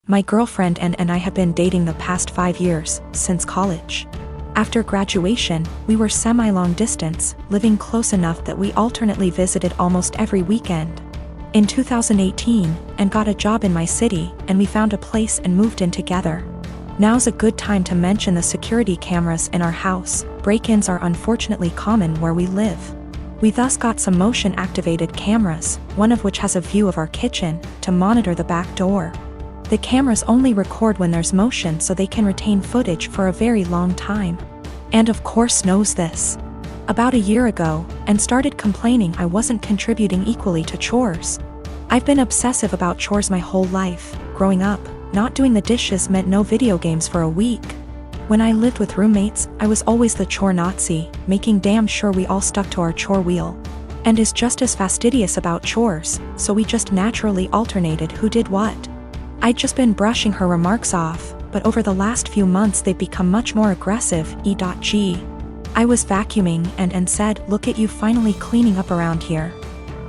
My girlfriend and I have been dating the past 5 years, since college. After graduation, we were semi-long distance, living close enough that we alternately visited almost every weekend. In 2018, and got a job in my city, and we found a place and moved in together. Now's a good time to mention the security cameras in our house. Break-ins are unfortunately common where we live. We thus got some motion-activated cameras, one of which has a view of our kitchen, to monitor the back door. The cameras only record when there's motion so they can retain footage for a very long time. And of course knows this. About a year ago, and started complaining I wasn't contributing equally to chores. I've been obsessive about chores my whole life. Growing up, not doing the dishes meant no video games for a week. When I lived with roommates, I was always the chore Nazi, making damn sure we all stuck to our chore wheel. And is just as fastidious about chores, so we just naturally alternated who did what. I'd just been brushing her remarks off, but over the last few months they've become much more aggressive. E.g. I was vacuuming and said, "Look at you finally cleaning up around here."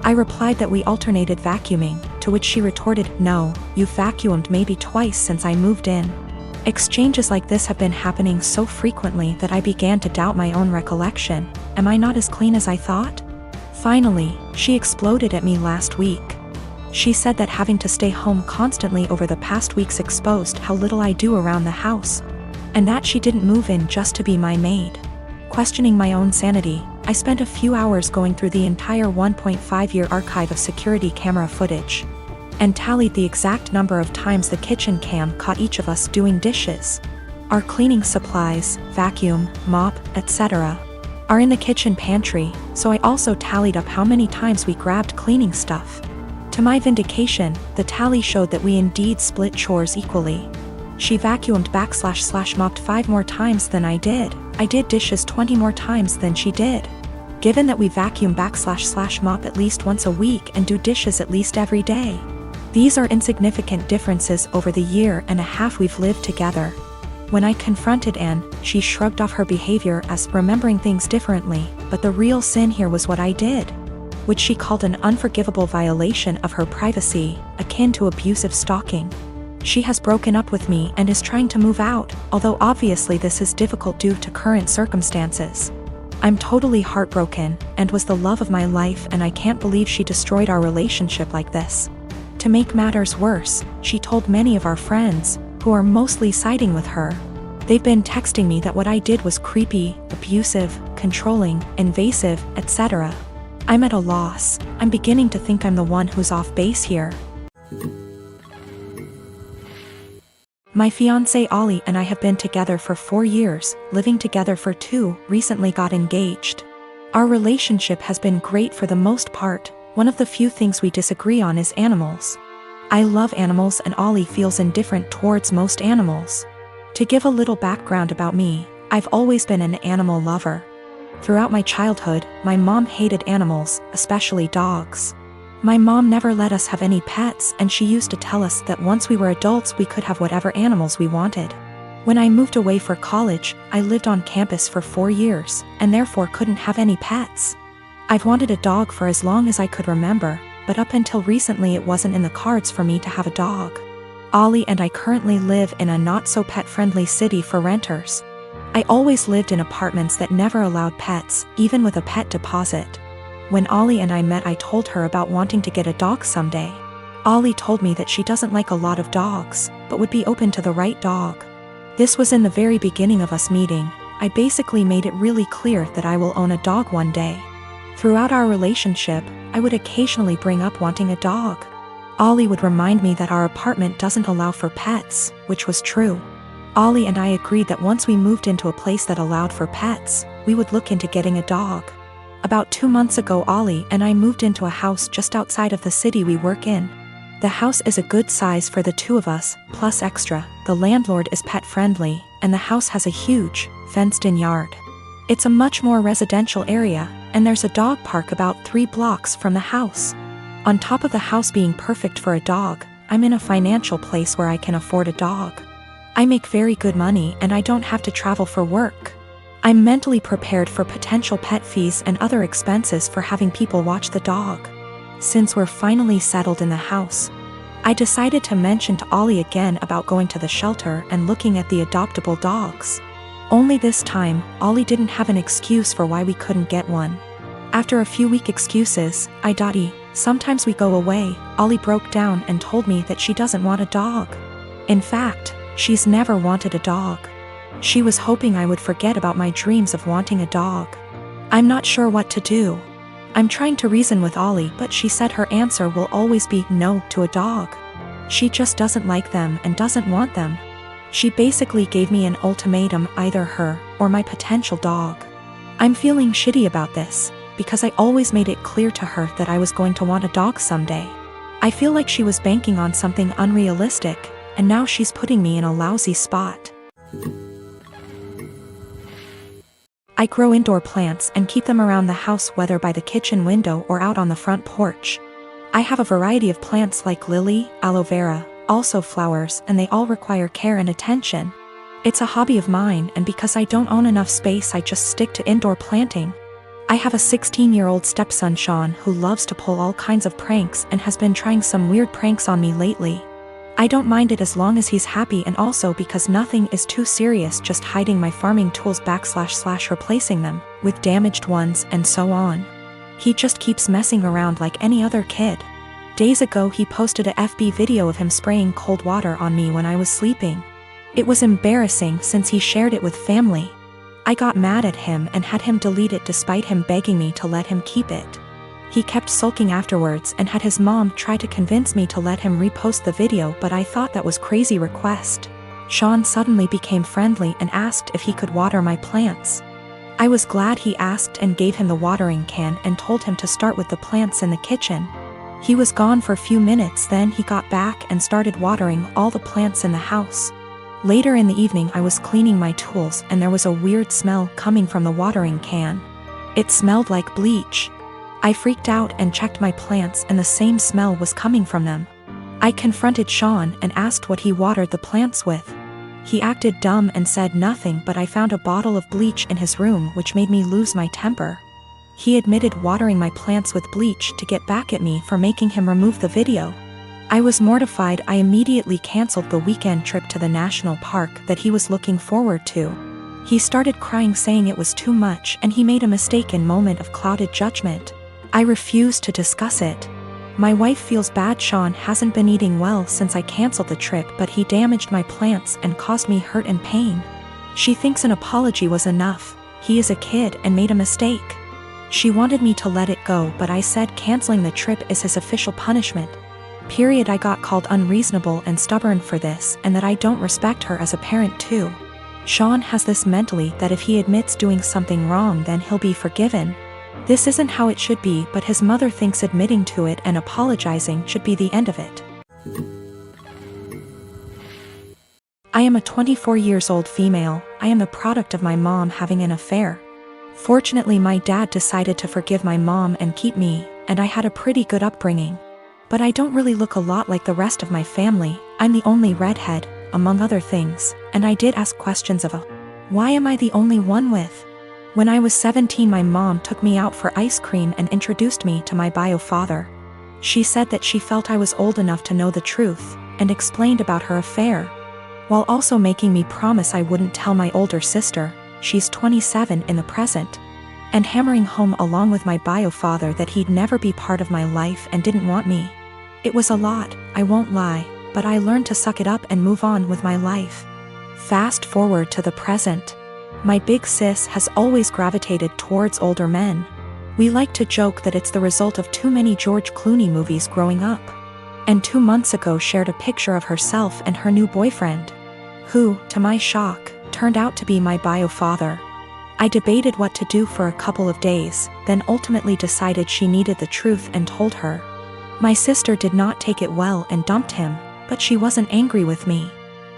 I replied that we alternated vacuuming, to which she retorted, "No, you've vacuumed maybe twice since I moved in." Exchanges like this have been happening so frequently that I began to doubt my own recollection. Am I not as clean as I thought? Finally, she exploded at me last week. She said that having to stay home constantly over the past weeks exposed how little I do around the house, and that she didn't move in just to be my maid. Questioning my own sanity, I spent a few hours going through the entire 1.5-year archive of security camera footage, and tallied the exact number of times the kitchen cam caught each of us doing dishes. Our cleaning supplies, vacuum, mop, etc., are in the kitchen pantry, so I also tallied up how many times we grabbed cleaning stuff. To my vindication, the tally showed that we indeed split chores equally. She vacuumed / mopped 5 more times than I did. I did dishes 20 more times than she did. Given that we vacuum / mop at least once a week and do dishes at least every day, these are insignificant differences over the year and a half we've lived together. When I confronted Anne, she shrugged off her behavior as remembering things differently, but the real sin here was what I did, which she called an unforgivable violation of her privacy, akin to abusive stalking. She has broken up with me and is trying to move out, although obviously this is difficult due to current circumstances. I'm totally heartbroken, and was the love of my life, and I can't believe she destroyed our relationship like this. To make matters worse, she told many of our friends, who are mostly siding with her. They've been texting me that what I did was creepy, abusive, controlling, invasive, etc. I'm at a loss. I'm beginning to think I'm the one who's off base here. My fiancé Ollie and I have been together for 4 years, living together for 2, recently got engaged. Our relationship has been great for the most part. One of the few things we disagree on is animals. I love animals and Ollie feels indifferent towards most animals. To give a little background about me, I've always been an animal lover. Throughout my childhood, my mom hated animals, especially dogs. My mom never let us have any pets, and she used to tell us that once we were adults we could have whatever animals we wanted. When I moved away for college, I lived on campus for 4 years, and therefore couldn't have any pets. I've wanted a dog for as long as I could remember, but up until recently it wasn't in the cards for me to have a dog. Ollie and I currently live in a not-so-pet-friendly city for renters. I always lived in apartments that never allowed pets, even with a pet deposit. When Ollie and I met, I told her about wanting to get a dog someday. Ollie told me that she doesn't like a lot of dogs, but would be open to the right dog. This was in the very beginning of us meeting. I basically made it really clear that I will own a dog one day. Throughout our relationship, I would occasionally bring up wanting a dog. Ollie would remind me that our apartment doesn't allow for pets, which was true. Ollie and I agreed that once we moved into a place that allowed for pets, we would look into getting a dog. About 2 months ago, Ollie and I moved into a house just outside of the city we work in. The house is a good size for the 2 of us, plus extra. The landlord is pet-friendly, and the house has a huge, fenced-in yard. It's a much more residential area, and there's a dog park about 3 blocks from the house. On top of the house being perfect for a dog, I'm in a financial place where I can afford a dog. I make very good money and I don't have to travel for work. I'm mentally prepared for potential pet fees and other expenses for having people watch the dog. Since we're finally settled in the house, I decided to mention to Ollie again about going to the shelter and looking at the adoptable dogs. Only this time, Ollie didn't have an excuse for why we couldn't get one. After a few weak excuses, sometimes we go away, Ollie broke down and told me that she doesn't want a dog. In fact, she's never wanted a dog. She was hoping I would forget about my dreams of wanting a dog. I'm not sure what to do. I'm trying to reason with Ollie, but she said her answer will always be no to a dog. She just doesn't like them and doesn't want them. She basically gave me an ultimatum, either her or my potential dog. I'm feeling shitty about this, because I always made it clear to her that I was going to want a dog someday. I feel like she was banking on something unrealistic, and now she's putting me in a lousy spot. I grow indoor plants and keep them around the house, whether by the kitchen window or out on the front porch. I have a variety of plants like lily, aloe vera, also flowers, and they all require care and attention. It's a hobby of mine, and because I don't own enough space, I just stick to indoor planting. I have a 16-year-old stepson, Sean, who loves to pull all kinds of pranks and has been trying some weird pranks on me lately. I don't mind it as long as he's happy, and also because nothing is too serious, just hiding my farming tools / replacing them with damaged ones and so on. He just keeps messing around like any other kid. Days ago he posted a FB video of him spraying cold water on me when I was sleeping. It was embarrassing since he shared it with family. I got mad at him and had him delete it despite him begging me to let him keep it. He kept sulking afterwards and had his mom try to convince me to let him repost the video, but I thought that was crazy request. Sean suddenly became friendly and asked if he could water my plants. I was glad he asked and gave him the watering can and told him to start with the plants in the kitchen. He was gone for a few minutes, then he got back and started watering all the plants in the house. Later in the evening I was cleaning my tools and there was a weird smell coming from the watering can. It smelled like bleach. I freaked out and checked my plants, and the same smell was coming from them. I confronted Sean and asked what he watered the plants with. He acted dumb and said nothing, but I found a bottle of bleach in his room, which made me lose my temper. He admitted watering my plants with bleach to get back at me for making him remove the video. I was mortified. I immediately canceled the weekend trip to the national park that he was looking forward to. He started crying, saying it was too much and he made a mistake in moment of clouded judgment. I refused to discuss it. My wife feels bad. Sean hasn't been eating well since I canceled the trip, but he damaged my plants and caused me hurt and pain. She thinks an apology was enough. He is a kid and made a mistake. She wanted me to let it go, but I said canceling the trip is his official punishment. I got called unreasonable and stubborn for this, and that I don't respect her as a parent too. Sean has this mentally that if he admits doing something wrong then he'll be forgiven. This isn't how it should be, but his mother thinks admitting to it and apologizing should be the end of it. I am a 24 years old female. I am the product of my mom having an affair. Fortunately, my dad decided to forgive my mom and keep me, and I had a pretty good upbringing. But I don't really look a lot like the rest of my family. I'm the only redhead, among other things, and I did ask questions of why am I the only one with? When I was 17, my mom took me out for ice cream and introduced me to my bio father. She said that she felt I was old enough to know the truth, and explained about her affair, while also making me promise I wouldn't tell my older sister, she's 27 in the present, and hammering home along with my bio father that he'd never be part of my life and didn't want me. It was a lot, I won't lie, but I learned to suck it up and move on with my life. Fast forward to the present. My big sis has always gravitated towards older men. We like to joke that it's the result of too many George Clooney movies growing up. And 2 months ago shared a picture of herself and her new boyfriend, who, to my shock, turned out to be my bio father. I debated what to do for a couple of days, then ultimately decided she needed the truth and told her. My sister did not take it well and dumped him, but she wasn't angry with me.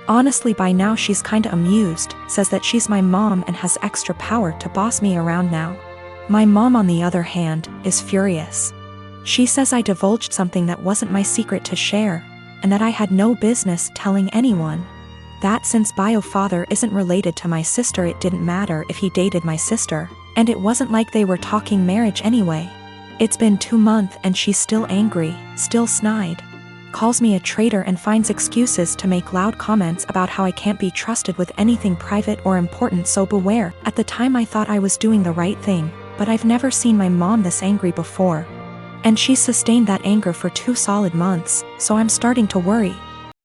Honestly, by now she's kinda amused, says that she's my mom and has extra power to boss me around now. My mom, on the other hand, is furious. She says I divulged something that wasn't my secret to share, and that I had no business telling anyone. That since bio father isn't related to my sister, it didn't matter if he dated my sister, and it wasn't like they were talking marriage anyway. It's been 2 months and she's still angry, still snide. calls me a traitor, and finds excuses to make loud comments about how I can't be trusted with anything private or important, so beware. At the time I thought I was doing the right thing, but I've never seen my mom this angry before. And she sustained that anger for 2 solid months, so I'm starting to worry.